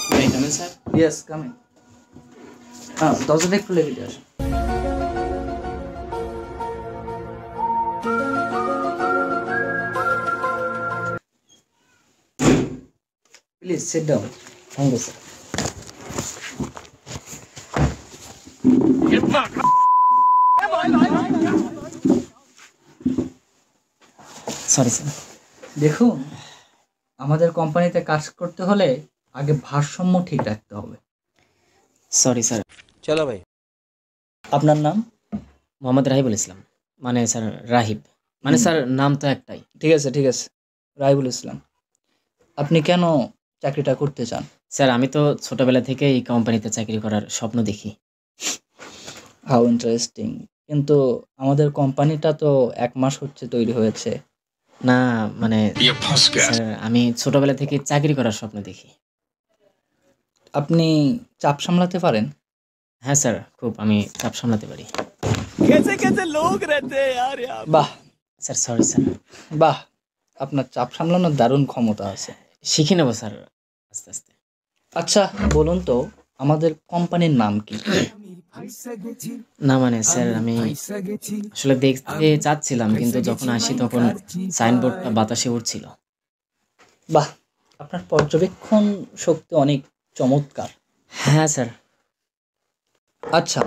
May I come in, sir? Yes, come in. দরজাটা একটু লেগে দিয়ে আসো। Please sit down. Thank you, sir. Sorry, sir. দেখুন, আমাদের কোম্পানিতে কাজ করতে হলে আগে ভারসাম্য ঠিক রাখতে হবে। Sorry, sir. चलो भाई। আপনার নাম? মোহাম্মদ রাহিবুল ইসলাম। মানে স্যার রাহিব। মানে স্যার নাম তো একটাই। ঠিক আছে, ঠিক আছে। রাহিবুল ইসলাম। আপনি কেন চাকরিটা করতে চান? স্যার আমি তো ছোটবেলা থেকে এই কোম্পানিতে চাকরি করার স্বপ্ন দেখি। How interesting. কিন্তু আমাদের কোম্পানিটা তো 1 মাস হচ্ছে তৈরি হয়েছে। না মানে স্যার আমি ছোটবেলা থেকে চাকরি করার স্বপ্ন দেখি। আপনি চাপ সামলাতে পারেন? হ্যাঁ স্যার, খুব আমি চাপ সামলাতে পারি। कैसे कैसे लोग रहते हैं यार यहाँ पे। বাহ, স্যার সরি স্যার। বাহ! আপনার চাপ সামলানোর দারুণ ক্ষমতা আছে। শিখে নেব স্যার আস্তে আস্তে। আচ্ছা বলুন তো, আমাদের কোম্পানির নাম কি? না মানে স্যার আমি আসলে দেখতে চাচ্ছিলাম, কিন্তু যখন আসি তখন সাইনবোর্ডটা বাতাসে উড়ছিল। বাহ! আপনার পর্যবেক্ষণ শক্তি অনেক চমৎকার। হ্যাঁ স্যার। আচ্ছা,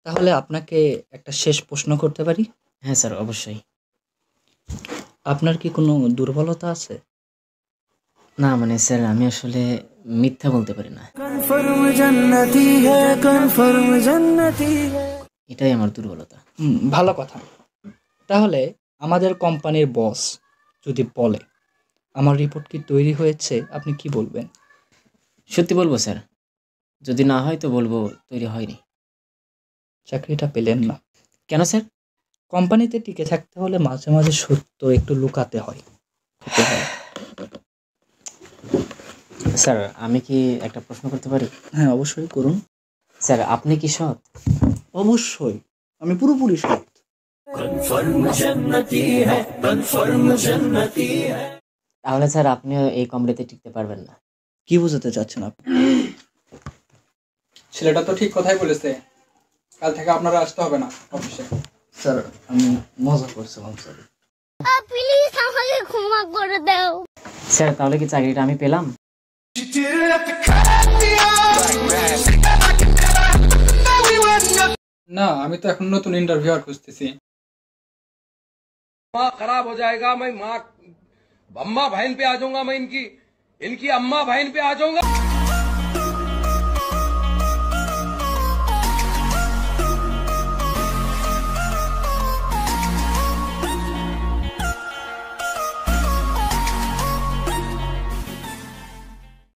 তাহলে আপনাকে একটা শেষ প্রশ্ন করতে পারি? হ্যাঁ স্যার অবশ্যই। আপনার কি কোনো দুর্বলতা আছে? না মানে স্যার আমি আসলে মিথ্যা বলতে পারি না, এটাই আমার দুর্বলতা। ভালো কথা। তাহলে আমাদের কোম্পানির বস যদি বলে আমার রিপোর্ট কি তৈরি হয়েছে, আপনি কি বলবেন? সত্যি বলবো স্যার, যদি না হয় তো বলবো তৈরি হয়নি। চাকরিটা পেলেন না কেন স্যার? কোম্পানিতে টিকে থাকতে হলে মাঝে মাঝে সত্য একটু লুকাতে হয়। স্যার আমি কি একটা প্রশ্ন করতে পারি? হ্যাঁ, অবশ্যই করুন। স্যার আপনি কি সৎ? অবশ্যই, আমি পুরোপুরি সৎ। তাহলে স্যার আপনিও এই কোম্পানিতে টিকতে পারবেন না। কি বোঝাতে চাচ্ছেন আপনি? ছেলেটা তো ঠিক কথাই বলেছে, কাল থেকে আপনারা আসতে হবে না অফিসে। স্যার আমি মজা করছিলাম স্যার। প্লিজ আমাকে ক্ষমা করে দাও। স্যার তাহলে কি চাকরিটা আমি পেলাম? না, আমি তো এখন নতুন ইন্টারভিউয়ার খুঁজতেছি। माँ खराब हो जाएगा, मैं माँ अम्मा बहन पे आ जाऊंगा, मैं इनकी इनकी अम्मा बहन पे आ जाऊंगा।